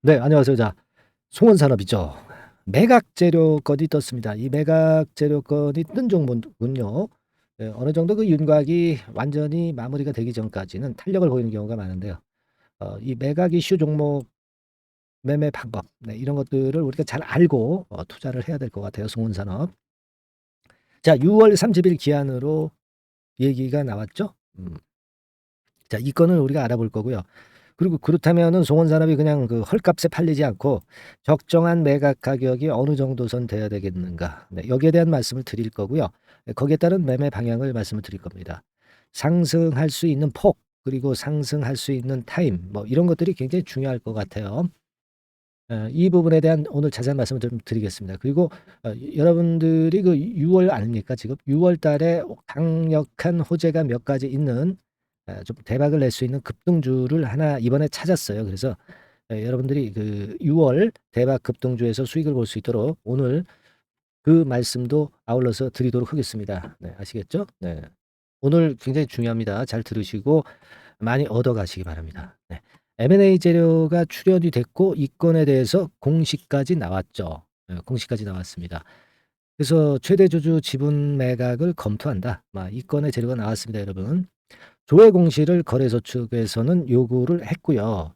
네, 안녕하세요. 자, 송원산업이죠. 매각 재료건이 떴습니다. 이 매각 재료건이 뜬 종목은요. 어느 정도 그 윤곽이 완전히 마무리가 되기 전까지는 탄력을 보이는 경우가 많은데요. 이 매각 이슈 종목 매매 방법, 네, 이런 것들을 우리가 잘 알고 투자를 해야 될 것 같아요. 송원산업. 자, 6월 30일 기한으로 얘기가 나왔죠. 자, 이 건을 우리가 알아볼 거고요. 그리고 그렇다면은 송원산업이 그냥 그 헐값에 팔리지 않고 적정한 매각 가격이 어느 정도 선 돼야 되겠는가. 네, 여기에 대한 말씀을 드릴 거고요. 네, 거기에 따른 매매 방향을 말씀을 드릴 겁니다. 상승할 수 있는 폭, 그리고 상승할 수 있는 타임, 뭐 이런 것들이 굉장히 중요할 것 같아요. 이 부분에 대한 오늘 자세한 말씀을 좀 드리겠습니다. 그리고 여러분들이 그 6월 아닙니까? 지금 6월 달에 강력한 호재가 몇 가지 있는 좀 대박을 낼 수 있는 급등주를 하나 이번에 찾았어요. 그래서 여러분들이 그 6월 대박 급등주에서 수익을 볼 수 있도록 오늘 그 말씀도 아울러서 드리도록 하겠습니다. 네, 아시겠죠? 네. 오늘 굉장히 중요합니다. 잘 들으시고 많이 얻어 가시기 바랍니다. 네. M&A 재료가 출연이 됐고 이 건에 대해서 공시까지 나왔죠. 공시까지 나왔습니다. 그래서 최대 주주 지분 매각을 검토한다. 이 건의 재료가 나왔습니다, 여러분. 조회 공시를 거래소 측에서는 요구를 했고요.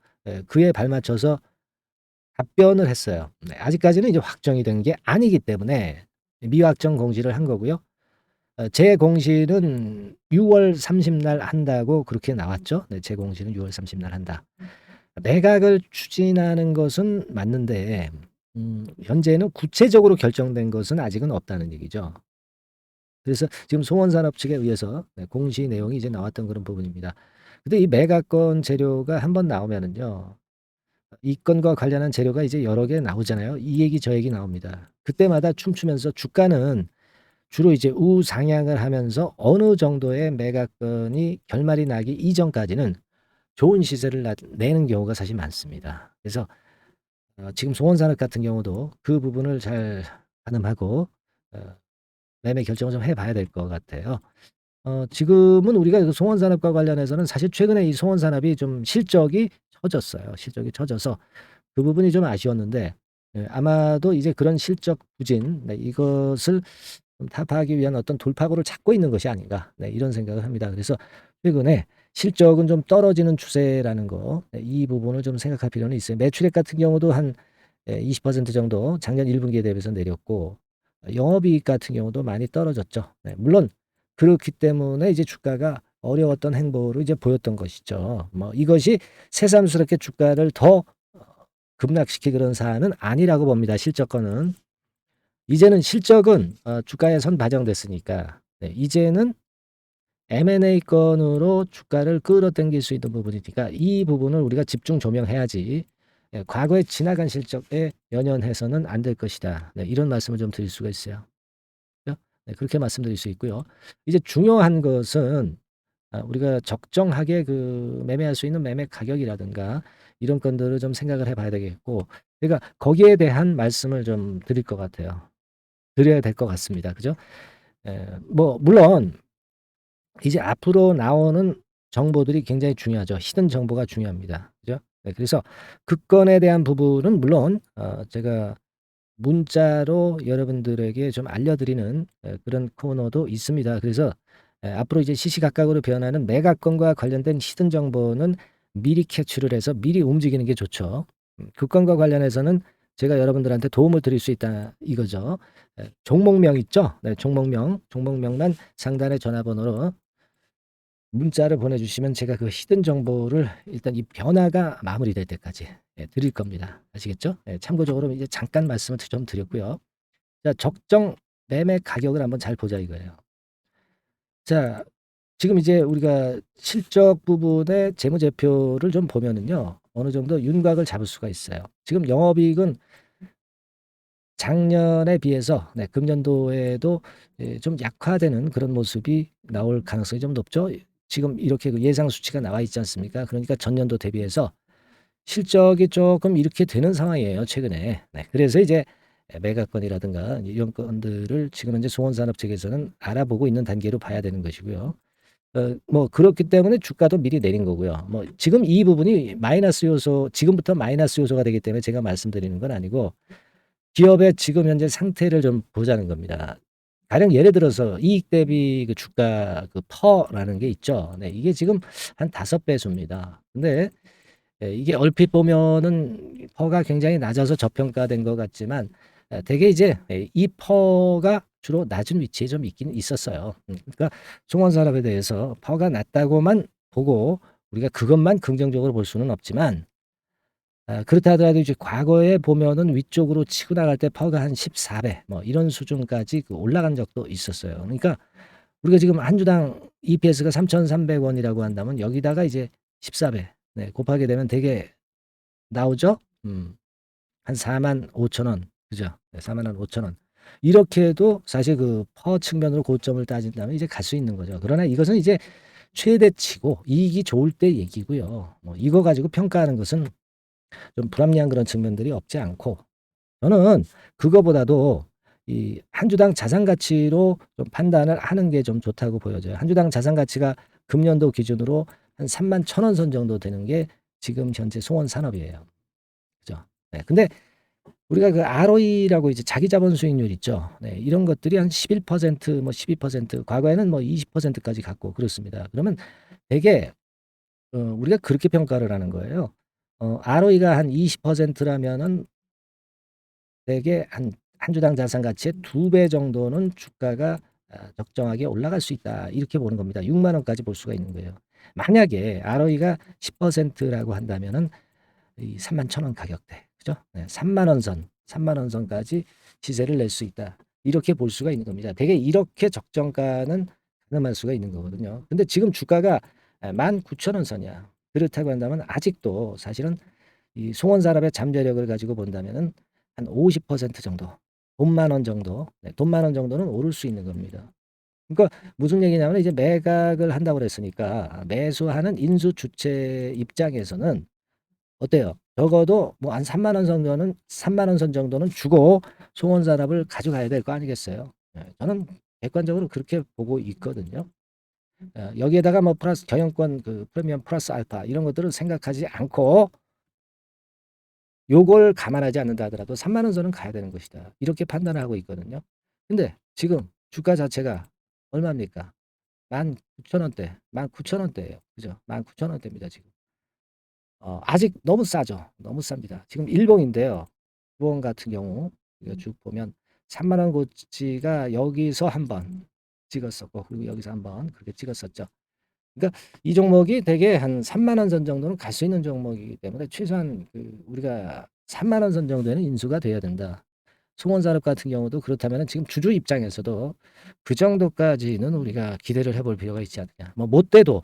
그에 발맞춰서 답변을 했어요. 네, 아직까지는 이제 확정이 된 게 아니기 때문에 미확정 공시를 한 거고요. 제 공시는 6월 30 날 한다고 그렇게 나왔죠. 네, 제 공시는 6월 30 날 한다. 매각을 추진하는 것은 맞는데 현재는 구체적으로 결정된 것은 아직은 없다는 얘기죠. 그래서 지금 송원산업 측에 의해서 공시 내용이 이제 나왔던 그런 부분입니다. 근데 이 매각권 재료가 한번 나오면은요. 이 건과 관련한 재료가 이제 여러 개 나오잖아요. 이 얘기 저 얘기 나옵니다. 그때마다 춤추면서 주가는 주로 이제 우상향을 하면서 어느 정도의 매각건이 결말이 나기 이전까지는 좋은 시세를 내는 경우가 사실 많습니다. 그래서 지금 송원산업 같은 경우도 그 부분을 잘 가늠하고 어 매매 결정을 좀 해 봐야 될 것 같아요. 지금은 우리가 그 송원산업과 관련해서는 사실 최근에 이 송원산업이 좀 실적이 처졌어요. 실적이 처져서 그 부분이 좀 아쉬웠는데 아마도 이제 그런 실적 부진, 네, 이것을 좀 타파하기 위한 어떤 돌파구를 찾고 있는 것이 아닌가, 네, 이런 생각을 합니다. 그래서 최근에 실적은 좀 떨어지는 추세라는 거, 네, 이 부분을 좀 생각할 필요는 있어요. 매출액 같은 경우도 한 20% 정도 작년 1분기에 대비해서 내렸고 영업이익 같은 경우도 많이 떨어졌죠. 네, 물론 그렇기 때문에 이제 주가가 어려웠던 행보를 이제 보였던 것이죠. 뭐 이것이 새삼스럽게 주가를 더 급락시키 그런 사안은 아니라고 봅니다. 실적권은. 이제는 실적은 주가에 선반영됐으니까 이제는 M&A 건으로 주가를 끌어당길 수 있는 부분이니까 이 부분을 우리가 집중 조명해야지 과거에 지나간 실적에 연연해서는 안 될 것이다. 네, 이런 말씀을 좀 드릴 수가 있어요. 그죠? 네, 그렇게 말씀드릴 수 있고요. 이제 중요한 것은 우리가 적정하게 그 매매할 수 있는 매매 가격이라든가 이런 건들을 좀 생각을 해 봐야 되겠고 그러니까 거기에 대한 말씀을 좀 드릴 것 같아요. 드려야 될 것 같습니다. 그죠? 뭐 물론 이제 앞으로 나오는 정보들이 굉장히 중요하죠. 히든 정보가 중요합니다. 그죠? 네, 그래서 그 건에 대한 부분은 물론 제가 문자로 여러분들에게 좀 알려드리는 그런 코너도 있습니다. 그래서 앞으로 이제 시시각각으로 변하는 매각건과 관련된 히든 정보는 미리 캐치를 해서 미리 움직이는 게 좋죠. 그 건과 관련해서는 제가 여러분들한테 도움을 드릴 수 있다 이거죠. 종목명 있죠? 네, 종목명만 상단의 전화번호로 문자를 보내주시면 제가 그 히든 정보를 일단 이 변화가 마무리될 때까지 드릴 겁니다. 아시겠죠? 참고적으로 이제 잠깐 말씀을 좀 드렸고요. 자, 적정 매매 가격을 한번 잘 보자 이거예요. 자, 지금 이제 우리가 실적 부분의 재무제표를 좀 보면은요. 어느 정도 윤곽을 잡을 수가 있어요. 지금 영업이익은 작년에 비해서 금년도에도 좀 약화되는 그런 모습이 나올 가능성이 좀 높죠. 지금 이렇게 그 예상 수치가 나와 있지 않습니까? 그러니까 전년도 대비해서 실적이 조금 이렇게 되는 상황이에요, 최근에. 네, 그래서 이제 매각건이라든가 이런 건들을 지금 현재 송원산업 측에서는 알아보고 있는 단계로 봐야 되는 것이고요. 뭐 그렇기 때문에 주가도 미리 내린 거고요. 뭐 지금 이 부분이 마이너스 요소, 지금부터 마이너스 요소가 되기 때문에 제가 말씀드리는 건 아니고 기업의 지금 현재 상태를 좀 보자는 겁니다. 가령 예를 들어서 이익 대비 그 주가 그 퍼라는 게 있죠. 네, 이게 지금 한 5배수입니다. 근데 이게 얼핏 보면은 퍼가 굉장히 낮아서 저평가된 것 같지만 되게 이제 이 퍼가 주로 낮은 위치에 좀 있긴 있었어요. 그러니까 송원산업에 대해서 퍼가 낮다고만 보고 우리가 그것만 긍정적으로 볼 수는 없지만 그렇다 하더라도 이제 과거에 보면은 위쪽으로 치고 나갈 때 퍼가 한 14배 뭐 이런 수준까지 그 올라간 적도 있었어요. 그러니까 우리가 지금 한 주당 EPS가 3,300원이라고 한다면 여기다가 이제 14배 곱하게 되면 되게 나오죠? 한 45,000원. 그죠? 네, 45,000원. 이렇게 해도 사실 그 퍼 측면으로 고점을 따진다면 이제 갈 수 있는 거죠. 그러나 이것은 이제 최대치고 이익이 좋을 때 얘기고요. 뭐 이거 가지고 평가하는 것은 좀 불합리한 그런 측면들이 없지 않고 저는 그거보다도 이 한 주당 자산 가치로 좀 판단을 하는 게 좀 좋다고 보여져요. 한 주당 자산 가치가 금년도 기준으로 한 31,000원 선 정도 되는 게 지금 현재 송원 산업이에요. 그죠? 네. 근데 우리가 그 ROE라고 이제 자기 자본 수익률 있죠. 네. 이런 것들이 한 11%뭐 12% 과거에는 뭐 20%까지 갔고 그렇습니다. 그러면 되게 우리가 그렇게 평가를 하는 거예요. ROE가 한 20%라면은 대개 한 주당 자산 가치의 2배 정도는 주가가 적정하게 올라갈 수 있다. 이렇게 보는 겁니다. 6만 원까지 볼 수가 있는 거예요. 만약에 ROE가 10%라고 한다면은 이 31,000원 가격대. 그죠? 네, 3만 원 선, 3만 원 선까지 시세를 낼 수 있다. 이렇게 볼 수가 있는 겁니다. 대개 이렇게 적정가는 가늠할 수가 있는 거거든요. 근데 지금 주가가 19,000원 선이야. 그렇다고 한다면 아직도 사실은 이 송원산업의 잠재력을 가지고 본다면은 한 50% 정도, 돈만 원 정도, 돈만 원 정도는 오를 수 있는 겁니다. 그러니까 무슨 얘기냐면 이제 매각을 한다고 그랬으니까 매수하는 인수 주체 입장에서는 어때요? 적어도 뭐 한 3만 원 정도는 3만 원 선 정도는 주고 송원산업을 가져가야 될 거 아니겠어요? 저는 객관적으로 그렇게 보고 있거든요. 여기에다가 뭐 플러스 경영권 그 프리미엄 플러스 알파 이런 것들을 생각하지 않고 요걸 감안하지 않는다 하더라도 3만 원 선은 가야 되는 것이다. 이렇게 판단을 하고 있거든요. 근데 지금 주가 자체가 얼마입니까? 19,000원대, 19,000원대예요. 그죠? 19,000원대입니다, 지금. 아직 너무 싸죠. 너무 쌉니다. 지금 일봉인데요. 일봉 같은 경우 이거 쭉 보면 3만 원 고치가 여기서 한번 찍었었고 그리고 여기서 한번 그렇게 찍었었죠. 그러니까 이 종목이 되게 한 3만 원 선 정도는 갈 수 있는 종목이기 때문에 최소한 그 우리가 3만 원 선 정도에는 인수가 돼야 된다. 송원산업 같은 경우도 그렇다면 지금 주주 입장에서도 그 정도까지는 우리가 기대를 해볼 필요가 있지 않느냐. 뭐 못 돼도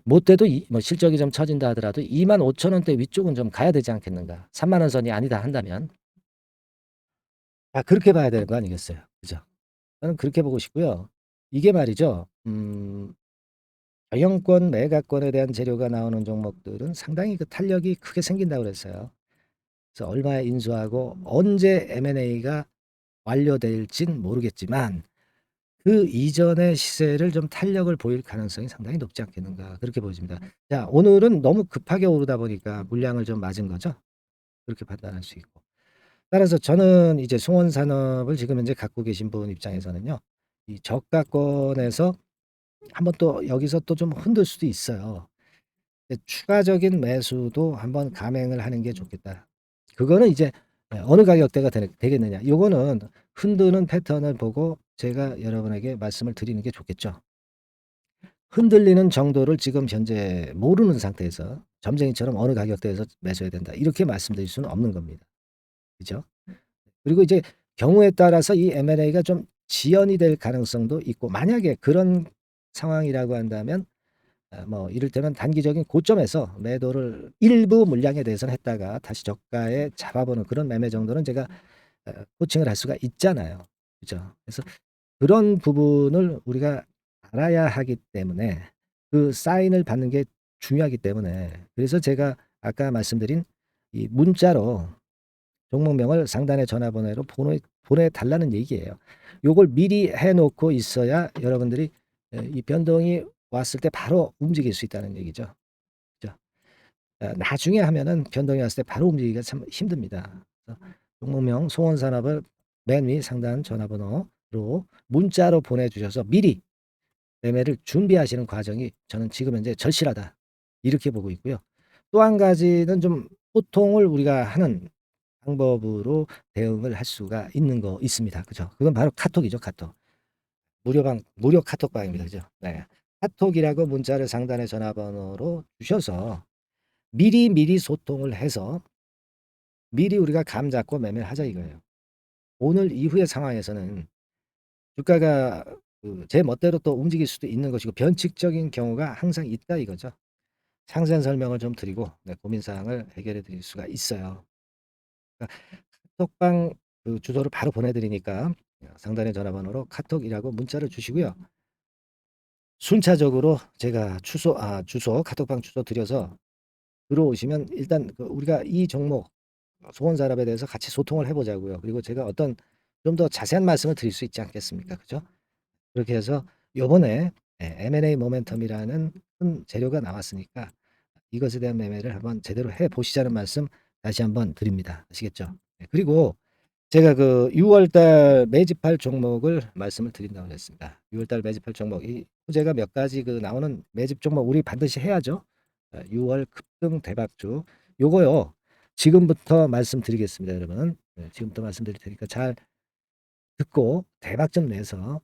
뭐 실적이 좀 처진다 하더라도 25,000원대 위쪽은 좀 가야 되지 않겠는가. 3만 원 선이 아니다 한다면 그렇게 봐야 되는 거 아니겠어요. 그죠? 저는 그렇게 보고 싶고요. 이게 말이죠. 경영권, 매각권에 대한 재료가 나오는 종목들은 상당히 그 탄력이 크게 생긴다고 그랬어요. 그래서 얼마에 인수하고 언제 M&A가 완료될진 모르겠지만 그 이전의 시세를 좀 탄력을 보일 가능성이 상당히 높지 않겠는가 그렇게 보여집니다. 자, 오늘은 너무 급하게 오르다 보니까 물량을 좀 맞은 거죠. 그렇게 판단할 수 있고. 따라서 저는 이제 송원산업을 지금 현재 갖고 계신 분 입장에서는요. 이 저가권에서 한번 또 여기서 또 좀 흔들 수도 있어요. 추가적인 매수도 한번 감행을 하는 게 좋겠다. 그거는 이제 어느 가격대가 되겠느냐. 요거는 흔드는 패턴을 보고 제가 여러분에게 말씀을 드리는 게 좋겠죠. 흔들리는 정도를 지금 현재 모르는 상태에서 점쟁이처럼 어느 가격대에서 매수해야 된다. 이렇게 말씀드릴 수는 없는 겁니다. 그죠? 그리고 이제 경우에 따라서 이 M&A가 좀 지연이 될 가능성도 있고 만약에 그런 상황이라고 한다면 뭐 이를테면 단기적인 고점에서 매도를 일부 물량에 대해서는 했다가 다시 저가에 잡아보는 그런 매매 정도는 제가 코칭을 할 수가 있잖아요. 그죠? 그래서 그런 부분을 우리가 알아야 하기 때문에 그 사인을 받는 게 중요하기 때문에 그래서 제가 아까 말씀드린 이 문자로 종목명을 상단의 전화번호로 보내달라는 얘기예요. 요걸 미리 해 놓고 있어야 여러분들이 이 변동이 왔을 때 바로 움직일 수 있다는 얘기죠. 그죠? 나중에 하면은 변동이 왔을 때 바로 움직이기가 참 힘듭니다. 그래서 종목명 송원산업을 맨 위 상단 전화번호로 문자로 보내주셔서 미리 매매를 준비하시는 과정이 저는 지금 현재 절실하다. 이렇게 보고 있고요. 또 한 가지는 좀 소통을 우리가 하는 방법으로 대응을 할 수가 있는 거 있습니다. 그죠? 그건 바로 카톡이죠, 카톡. 무료 카톡방입니다. 그죠? 네. 카톡이라고 문자를 상단의 전화번호로 주셔서 미리 소통을 해서 미리 우리가 감 잡고 매매를 하자 이거예요. 오늘 이후의 상황에서는 주가가 제 멋대로 또 움직일 수도 있는 것이고 변칙적인 경우가 항상 있다 이거죠. 상세한 설명을 좀 드리고 네, 고민 사항을 해결해 드릴 수가 있어요. 그러니까 카톡방 주소를 바로 보내드리니까 상단의 전화번호로 카톡이라고 문자를 주시고요. 순차적으로 제가 주소 카톡방 주소 드려서 들어오시면 일단 우리가 이 종목 소원산업에 대해서 같이 소통을 해보자고요. 그리고 제가 어떤 좀 더 자세한 말씀을 드릴 수 있지 않겠습니까? 그죠? 그렇게 해서 요번에 M&A 모멘텀이라는 큰 재료가 나왔으니까 이것에 대한 매매를 한번 제대로 해 보시자는 말씀 다시 한번 드립니다. 아시겠죠? 그리고 제가 6월 달 매집할 종목을 말씀을 드린다고 했습니다. 6월 달 매집할 종목 이 호재가 몇 가지 나오는 매집 종목 우리 반드시 해야죠. 6월 급등 대박주 요거요. 지금부터 말씀드리겠습니다, 여러분. 지금부터 말씀드릴 테니까 잘 듣고 대박 좀 내서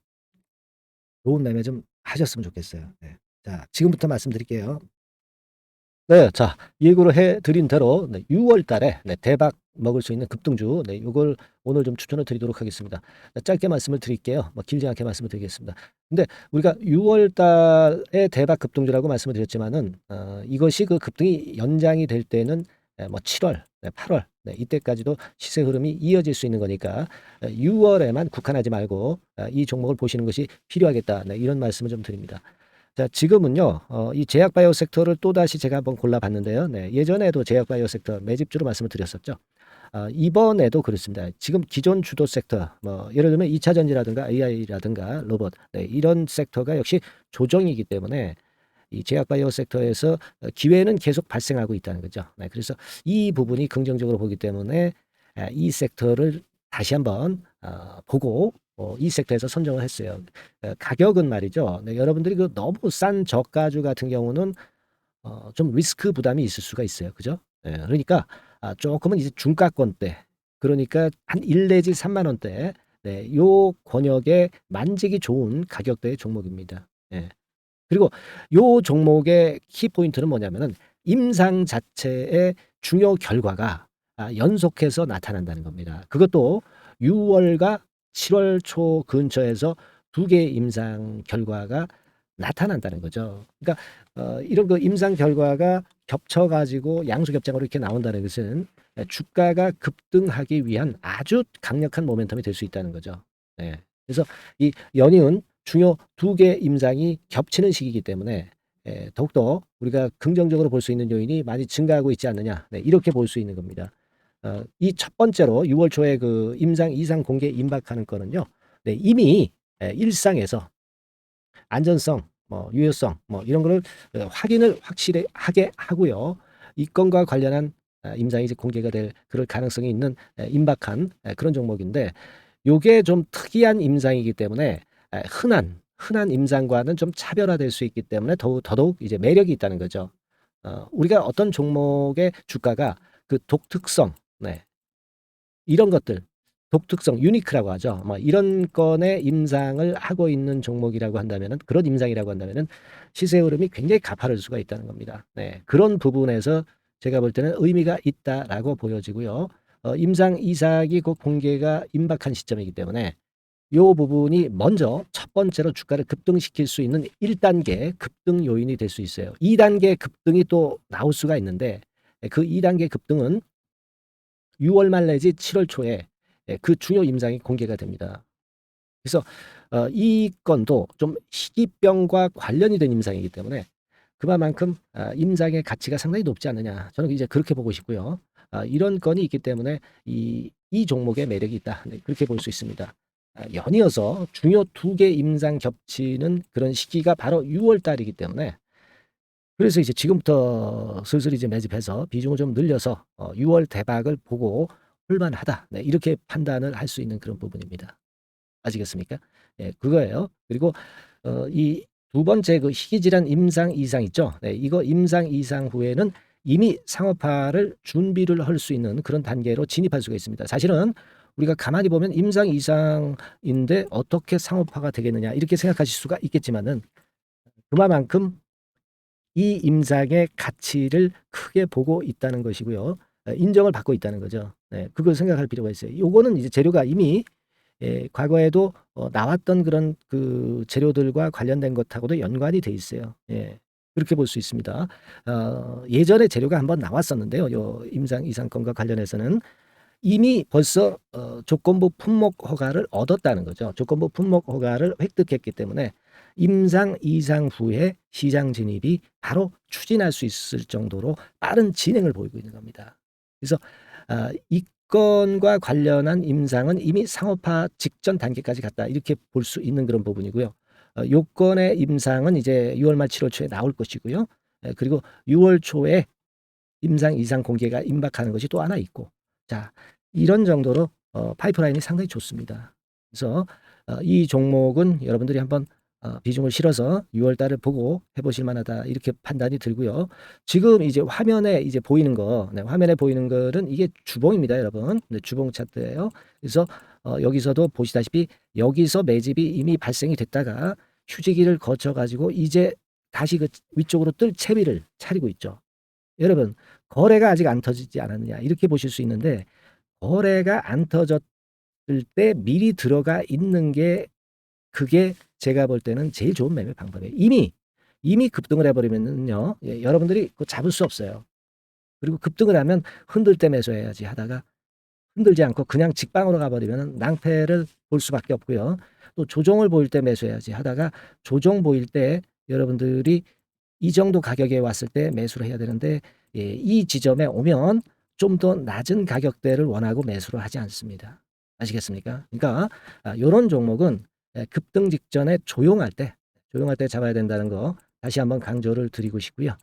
좋은 매매 좀 하셨으면 좋겠어요. 네. 자, 지금부터 말씀드릴게요. 네, 자, 예고를 해드린 대로 6월 달에 대박 먹을 수 있는 급등주, 이걸 오늘 좀 추천을 드리도록 하겠습니다. 짧게 말씀을 드릴게요. 뭐 길지 않게 말씀을 드리겠습니다. 근데 우리가 6월 달에 대박 급등주라고 말씀을 드렸지만은 이것이 급등이 연장이 될 때는 뭐 7월, 8월 이때까지도 시세 흐름이 이어질 수 있는 거니까 6월에만 국한하지 말고 이 종목을 보시는 것이 필요하겠다. 이런 말씀을 좀 드립니다. 자, 지금은요, 이 제약바이오 섹터를 또다시 제가 한번 골라봤는데요. 네, 예전에도 제약바이오 섹터 매집주로 말씀을 드렸었죠. 이번에도 그렇습니다. 지금 기존 주도 섹터, 뭐, 예를 들면 2차 전지라든가 AI라든가 로봇, 이런 섹터가 역시 조정이기 때문에 이 제약바이오 섹터에서 기회는 계속 발생하고 있다는 거죠. 네, 그래서 이 부분이 긍정적으로 보기 때문에 이 섹터를 다시 한번 보고 이 섹터에서 선정을 했어요. 가격은 말이죠. 네, 여러분들이 너무 싼 저가주 같은 경우는 좀 리스크 부담이 있을 수가 있어요. 그죠? 그러니까 조금은 이제 중가권대, 그러니까 한 1 내지 3만 원대, 요 권역에 만지기 좋은 가격대의 종목입니다. 그리고 요 종목의 키포인트는 뭐냐면은 임상 자체의 중요 결과가 연속해서 나타난다는 겁니다. 그것도 6월과 7월 초 근처에서 2개의 임상 결과가 나타난다는 거죠. 그러니까 이런 임상 결과가 겹쳐 가지고 양수 겹장으로 이렇게 나온다는 것은 주가가 급등하기 위한 아주 강력한 모멘텀이 될 수 있다는 거죠. 네. 그래서 이 연이은 중요 2개 임상이 겹치는 시기이기 때문에 더욱더 우리가 긍정적으로 볼 수 있는 요인이 많이 증가하고 있지 않느냐. 이렇게 볼 수 있는 겁니다. 이 첫 번째로 6월 초에 임상 이상 공개 임박하는 거는요. 이미 일상에서 안전성, 뭐 유효성, 뭐 이런 거를 확인을 확실하게 하고요. 이 건과 관련한 임상이 이제 공개가 될 그럴 가능성이 있는 임박한 그런 종목인데 요게 좀 특이한 임상이기 때문에 흔한 임상과는 좀 차별화될 수 있기 때문에 더더욱 이제 매력이 있다는 거죠. 우리가 어떤 종목의 주가가 독특성, 이런 것들, 독특성, 유니크라고 하죠. 뭐 이런 건의 임상을 하고 있는 종목이라고 한다면은, 그런 임상이라고 한다면은 시세 흐름이 굉장히 가파를 수가 있다는 겁니다. 그런 부분에서 제가 볼 때는 의미가 있다라고 보여지고요. 임상 이삭이 곧 공개가 임박한 시점이기 때문에 요 부분이 먼저 첫 번째로 주가를 급등시킬 수 있는 1단계 급등 요인이 될 수 있어요. 2단계 급등이 또 나올 수가 있는데 그 2단계 급등은 6월 말 내지 7월 초에 그 중요 임상이 공개가 됩니다. 그래서 이 건도 좀 희귀병과 관련이 된 임상이기 때문에 그만큼 임상의 가치가 상당히 높지 않느냐. 저는 이제 그렇게 보고 싶고요. 이런 건이 있기 때문에 이 종목의 매력이 있다. 그렇게 볼 수 있습니다. 연이어서 중요 두 개 임상 겹치는 그런 시기가 바로 6월 달이기 때문에 그래서 이제 지금부터 슬슬 이제 매집해서 비중을 좀 늘려서 6월 대박을 보고 홀만하다. 네, 이렇게 판단을 할 수 있는 그런 부분입니다. 아시겠습니까? 예, 그거예요. 그리고 이 두 번째 그 희귀질환 임상 이상 있죠. 네, 이거 임상 이상 후에는 이미 상업화를 준비를 할 수 있는 그런 단계로 진입할 수가 있습니다. 사실은 우리가 가만히 보면 임상 이상인데 어떻게 상업화가 되겠느냐 이렇게 생각하실 수가 있겠지만은 그만큼 이 임상의 가치를 크게 보고 있다는 것이고요. 인정을 받고 있다는 거죠. 네, 그걸 생각할 필요가 있어요. 요거는 이제 재료가 이미 과거에도 나왔던 그런 그 재료들과 관련된 것하고도 연관이 돼 있어요. 예. 그렇게 볼 수 있습니다. 예전에 재료가 한번 나왔었는데요. 요 임상 이상권과 관련해서는 이미 벌써 조건부 품목 허가를 얻었다는 거죠. 조건부 품목 허가를 획득했기 때문에 임상 이상 후에 시장 진입이 바로 추진할 수 있을 정도로 빠른 진행을 보이고 있는 겁니다. 그래서 이 건과 관련한 임상은 이미 상업화 직전 단계까지 갔다 이렇게 볼 수 있는 그런 부분이고요. 요건의 임상은 이제 6월 말 7월 초에 나올 것이고요. 그리고 6월 초에 임상 이상 공개가 임박하는 것이 또 하나 있고 자 이런 정도로 파이프라인이 상당히 좋습니다. 그래서 이 종목은 여러분들이 한번 비중을 실어서 6월 달을 보고 해보실 만하다 이렇게 판단이 들고요. 지금 이제 화면에 이제 보이는 거, 네, 화면에 보이는 거는 이게 주봉입니다, 여러분. 네, 주봉 차트예요. 그래서 여기서도 보시다시피 여기서 매집이 이미 발생이 됐다가 휴지기를 거쳐 가지고 이제 다시 그 위쪽으로 뜰 채비를 차리고 있죠. 여러분 거래가 아직 안 터지지 않았느냐 이렇게 보실 수 있는데 거래가 안 터졌을 때 미리 들어가 있는 게 그게 제가 볼 때는 제일 좋은 매매 방법이에요. 이미 급등을 해버리면은요, 예, 여러분들이 그거 잡을 수 없어요. 그리고 급등을 하면 흔들 때 매수해야지 하다가 흔들지 않고 그냥 직방으로 가버리면 낭패를 볼 수밖에 없고요. 또 조정을 보일 때 매수해야지 하다가 조정 보일 때 여러분들이 이 정도 가격에 왔을 때 매수를 해야 되는데 예, 이 지점에 오면 좀 더 낮은 가격대를 원하고 매수를 하지 않습니다. 아시겠습니까? 그러니까 요런 종목은 급등 직전에 조용할 때 잡아야 된다는 거 다시 한번 강조를 드리고 싶고요.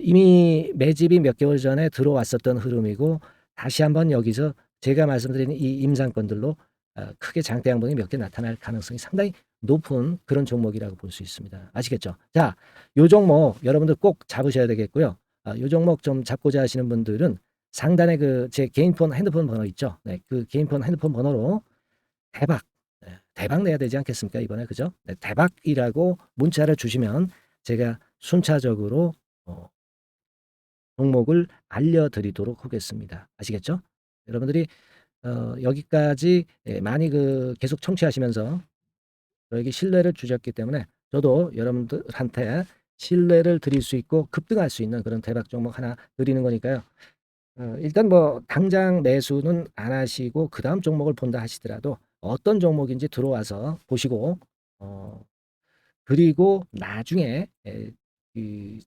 이미 매집이 몇 개월 전에 들어왔었던 흐름이고 다시 한번 여기서 제가 말씀드린 이 임상권들로 크게 장대 양봉이 몇 개 나타날 가능성이 상당히 높은 그런 종목이라고 볼 수 있습니다. 아시겠죠? 자, 요 종목 여러분들 꼭 잡으셔야 되겠고요. 요 종목 좀 잡고자 하시는 분들은 상단에 그 제 개인폰 핸드폰 번호 있죠? 네, 그 개인폰 핸드폰 번호로 대박, 대박 내야 되지 않겠습니까? 이번에 그죠? 네, 대박이라고 문자를 주시면 제가 순차적으로 어, 종목을 알려드리도록 하겠습니다. 아시겠죠? 여러분들이 여기까지 많이 그 계속 청취하시면서 저에게 신뢰를 주셨기 때문에 저도 여러분들한테 신뢰를 드릴 수 있고 급등할 수 있는 그런 대박 종목 하나 드리는 거니까요. 일단 뭐 당장 매수는 안 하시고 그다음 종목을 본다 하시더라도 어떤 종목인지 들어와서 보시고 어 그리고 나중에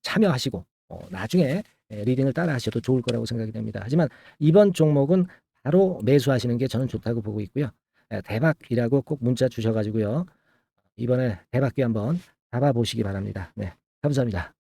참여하시고 나중에 리딩을 따라 하셔도 좋을 거라고 생각이 됩니다. 하지만 이번 종목은 바로 매수하시는 게 저는 좋다고 보고 있고요. 대박이라고 꼭 문자 주셔 가지고요. 이번에 대박기 한번 잡아보시기 바랍니다. 네, 감사합니다.